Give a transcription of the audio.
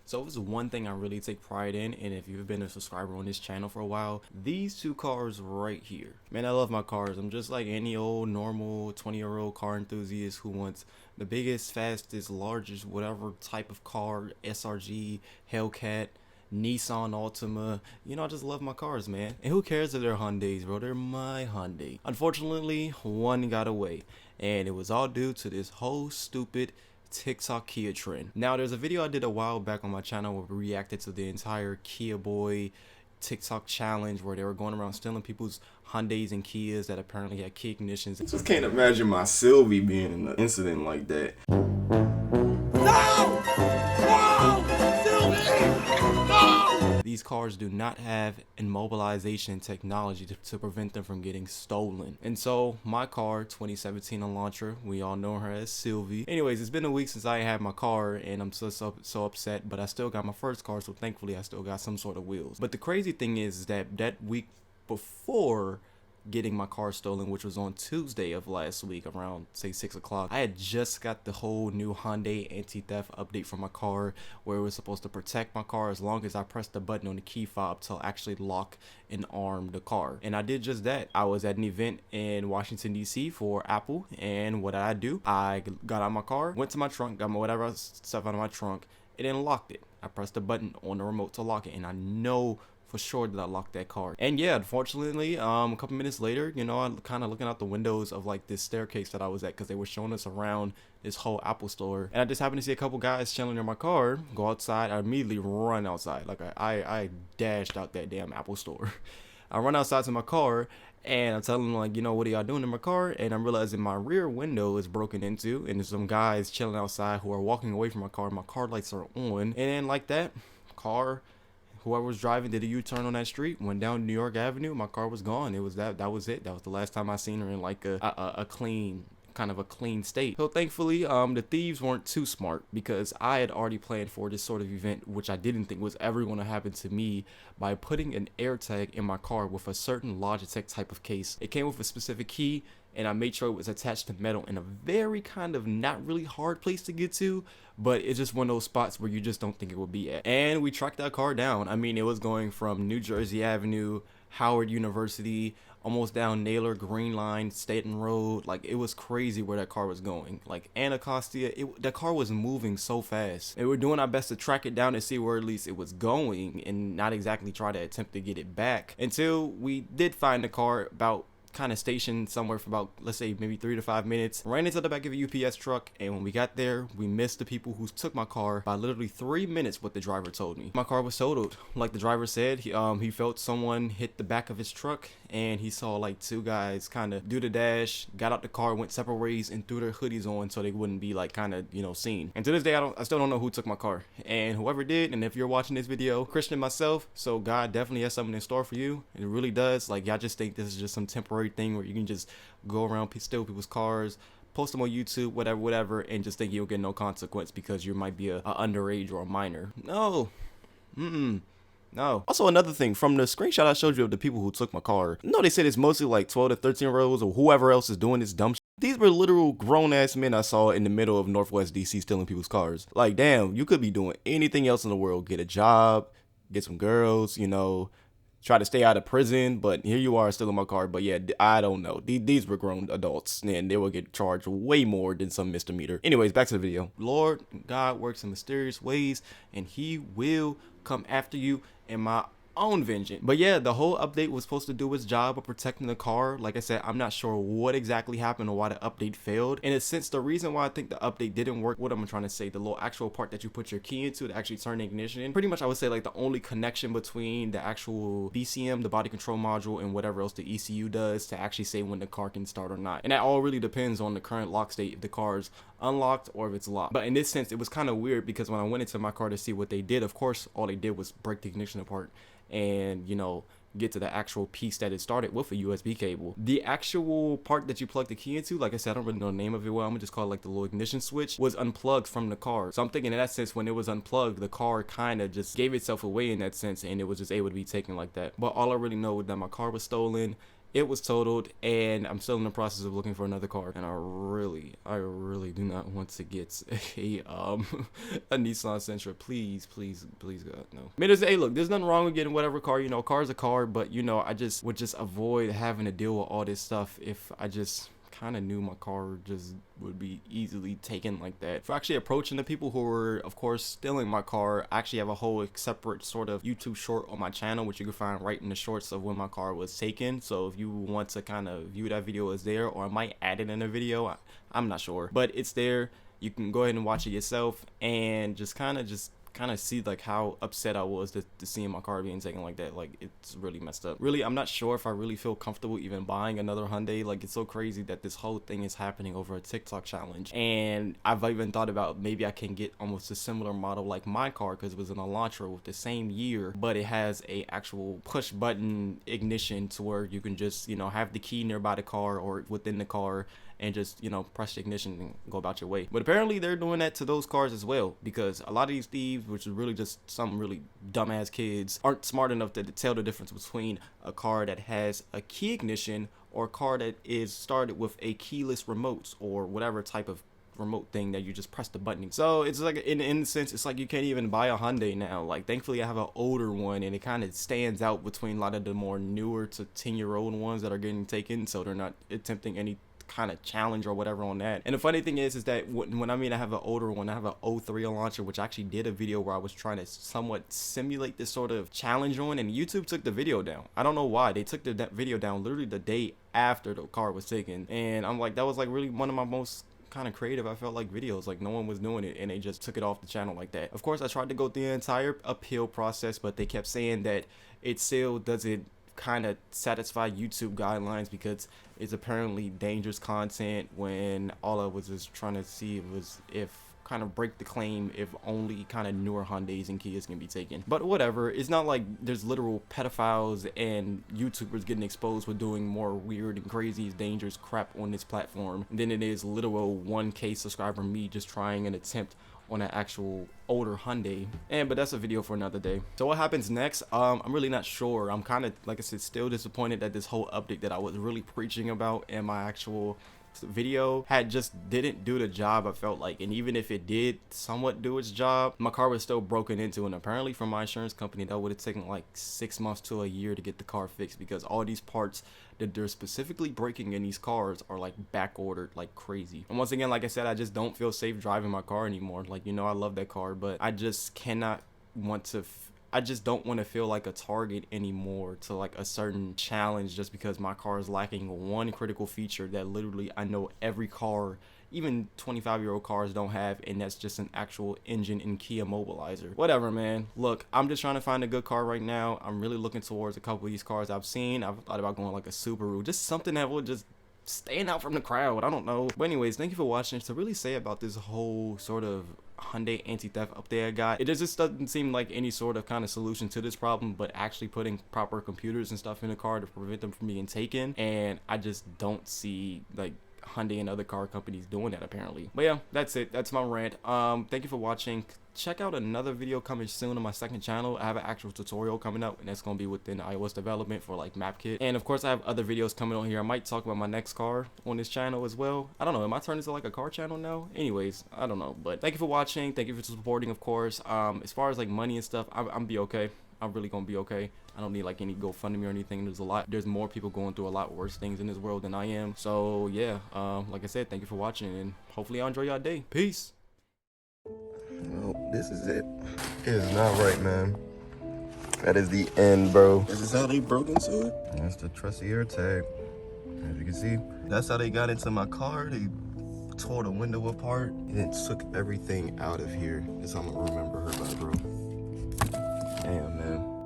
So this is one thing I really take pride in, and if you've been a subscriber on this channel for a while, these two cars right here. Man, I love my cars. I'm just like any old normal 20-year-old car enthusiast who wants the biggest, fastest, largest, whatever type of car, SRG, Hellcat, Nissan Altima. You know, I just love my cars, man. And who cares if they're Hyundais, bro? They're my Hyundai. Unfortunately, one got away, and it was all due to this whole stupid TikTok Kia trend. Now, there's a video I did a while back on my channel where we reacted to the entire Kia boy TikTok challenge where they were going around stealing people's Hyundais and Kias that apparently had key ignitions. I just can't imagine my Sylvie being in an incident like that. No! These cars do not have immobilization technology to prevent them from getting stolen. And so my car, 2017 Elantra, we all know her as Sylvie. Anyways, it's been a week since I had my car and I'm so upset, but I still got my first car, so thankfully I still got some sort of wheels. But the crazy thing is that week before getting my car stolen, which was on Tuesday of last week around say 6 o'clock, I had just got the whole new Hyundai Anti-Theft update for my car where it was supposed to protect my car as long as I pressed the button on the key fob to actually lock and arm the car. And I did just that. I was at an event in Washington DC for Apple, and what did I do? I got out of my car, went to my trunk, got my whatever stuff out of my trunk, and then locked it. I pressed the button on the remote to lock it, and I know for sure that I locked that car. And yeah, unfortunately, a couple minutes later, you know, I'm kind of looking out the windows of like this staircase that I was at because they were showing us around this whole Apple store, and I just happened to see a couple guys chilling in my car. Go outside, I immediately run outside. Like I dashed out that damn Apple store. I run outside to my car, and I'm telling them, like, you know, what are y'all doing in my car? And I'm realizing my rear window is broken into, and there's some guys chilling outside who are walking away from my car. My car lights are on, and then like that, whoever was driving did a U-turn on that street, went down New York Avenue. My car was gone. It was that was it. That was the last time I seen her in like a clean, kind of a clean state. So thankfully, the thieves weren't too smart because I had already planned for this sort of event, which I didn't think was ever going to happen to me, by putting an AirTag in my car with a certain Logitech type of case. It came with a specific key, and I made sure it was attached to metal in a very kind of not really hard place to get to, but it's just one of those spots where you just don't think it would be at. And we tracked that car down. I mean, it was going from New Jersey Avenue, Howard University, almost down Naylor Green Line, Staten Road. Like, it was crazy where that car was going. Like Anacostia, the car was moving so fast. And we're doing our best to track it down and see where at least it was going and not exactly try to attempt to get it back, until we did find the car about kind of stationed somewhere for about, let's say, maybe 3 to 5 minutes. Ran into the back of a UPS truck, and when we got there, we missed the people who took my car by literally 3 minutes, what the driver told me. My car was totaled. Like the driver said, he felt someone hit the back of his truck, and he saw like 2 guys kind of do the dash, got out the car, went separate ways, and threw their hoodies on so they wouldn't be like kind of, you know, seen. And to this day, I still don't know who took my car, and whoever did. And if you're watching this video, Christian and myself, so God definitely has something in store for you. It really does. Like, y'all just think this is just some temporary thing where you can just go around steal people's cars, post them on YouTube, whatever, and just think you'll get no consequence because you might be a underage or a minor. No. No. Also, another thing, from the screenshot I showed you of the people who took my car, no, they said it's mostly like 12 to 13-year-olds or whoever else is doing this dumb shit. These were literal grown-ass men I saw in the middle of Northwest DC stealing people's cars. Like, damn, you could be doing anything else in the world. Get a job, get some girls, you know, try to stay out of prison, but here you are still in my car. But yeah, I don't know. These were grown adults, and they will get charged way more than some misdemeanor. Anyways, back to the video. Lord God works in mysterious ways, and he will come after you in my own vengeance. But yeah, the whole update was supposed to do its job of protecting the car. Like I said, I'm not sure what exactly happened or why the update failed. And it's the reason why I think the update didn't work, what I'm trying to say, the little actual part that you put your key into to actually turn the ignition in. Pretty much I would say like the only connection between the actual BCM, the body control module, and whatever else the ECU does to actually say when the car can start or not. And that all really depends on the current lock state, if the car's unlocked or if it's locked. But in this sense, it was kind of weird because when I went into my car to see what they did, of course, all they did was break the ignition apart and, you know, get to the actual piece that it started with a USB cable. The actual part that you plug the key into, like I said, I don't really know the name of it well, I'm gonna just call it like the little ignition switch, was unplugged from the car. So I'm thinking in that sense, when it was unplugged, the car kind of just gave itself away in that sense, and it was just able to be taken like that. But all I really know is that my car was stolen, it was totaled, and I'm still in the process of looking for another car. And I really do not want to get a a Nissan Sentra. Please, God, no. I mean, hey, look, there's nothing wrong with getting whatever car. You know, car's a car, but you know, I just would just avoid having to deal with all this stuff if I just kind of knew my car just would be easily taken like that. For actually approaching the people who were, of course, stealing my car, I actually have a whole separate sort of YouTube short on my channel, which you can find right in the shorts of when my car was taken. So if you want to kind of view that video, is there, or I might add it in a video. I'm not sure, but it's there. You can go ahead and watch it yourself and just kind of see like how upset I was to seeing my car being taken like that. Like, it's really messed up. Really, I'm not sure if I really feel comfortable even buying another Hyundai. Like, it's so crazy that this whole thing is happening over a TikTok challenge, and I've even thought about maybe I can get almost a similar model like my car, because it was an Elantra with the same year, but it has a actual push button ignition to where you can just, you know, have the key nearby the car or within the car and just, you know, press the ignition and go about your way. But apparently they're doing that to those cars as well, because a lot of these thieves, which is really just some really dumbass kids, aren't smart enough to tell the difference between a car that has a key ignition or a car that is started with a keyless remote or whatever type of remote thing that you just press the button. So it's like, in a sense, it's like you can't even buy a Hyundai now. Like, thankfully I have an older one, and it kind of stands out between a lot of the more newer to 10-year-old ones that are getting taken, so they're not attempting any kind of challenge or whatever on that. And the funny thing is that when I mean I have an older one, I have an 03 Elantra, which I actually did a video where I was trying to somewhat simulate this sort of challenge on, and YouTube took the video down. I don't know why. They took that video down literally the day after the car was taken, and I'm like, that was like really one of my most kind of creative, I felt like, videos. Like, no one was doing it, and they just took it off the channel like that. Of course, I tried to go through the entire appeal process, but they kept saying that it still doesn't kind of satisfy YouTube guidelines because it's apparently dangerous content, when all I was just trying to see was if kind of break the claim if only kind of newer Hyundais and Kias can be taken. But whatever, it's not like there's literal pedophiles and YouTubers getting exposed for doing more weird and crazy dangerous crap on this platform than it is literal 1K subscriber me just trying an attempt on an actual older Hyundai. But that's a video for another day. So what happens next? I'm really not sure. I'm kind of, like I said, still disappointed that this whole update that I was really preaching about in my actual video just didn't do the job, I felt like. And even if it did somewhat do its job, my car was still broken into, and apparently from my insurance company that would have taken like 6 months to a year to get the car fixed, because all these parts that they're specifically breaking in these cars are like back ordered like crazy. And once again, like I said, I just don't feel safe driving my car anymore. Like, you know, I love that car, but I just cannot want to I just don't want to feel like a target anymore to like a certain challenge just because my car is lacking one critical feature that literally I know every car, even 25-year-old cars, don't have, and that's just an actual engine and key immobilizer. Whatever, man. Look, I'm just trying to find a good car right now. I'm really looking towards a couple of these cars I've seen. I've thought about going like a Subaru, just something that will just stand out from the crowd. I don't know. But anyways, thank you for watching. To really say about this whole sort of Hyundai anti-theft update I got, it just doesn't seem like any sort of kind of solution to this problem, but actually putting proper computers and stuff in the car to prevent them from being taken. And I just don't see like Hyundai and other car companies doing that apparently. But yeah, that's it. That's my rant. Thank you for watching. Check out another video coming soon on my second channel. I have an actual tutorial coming up, and that's going to be within iOS development for like MapKit. And of course, I have other videos coming on here. I might talk about my next car on this channel as well. I don't know. Am I turning into like a car channel now? Anyways, I don't know. But thank you for watching. Thank you for supporting, of course. As far as like money and stuff, I'm be okay. I'm really gonna be okay. I don't need like any GoFundMe or anything. There's more people going through a lot worse things in this world than I am. So yeah, like I said, thank you for watching, and hopefully y'all enjoy your day. Peace. Well, this is it. It is not right, man. That is the end, bro. This is how they broke into it. That's the trusty air tag. As you can see, that's how they got into my car. They tore the window apart and took everything out of here. That's how I'm gonna remember her by, bro. Damn, man.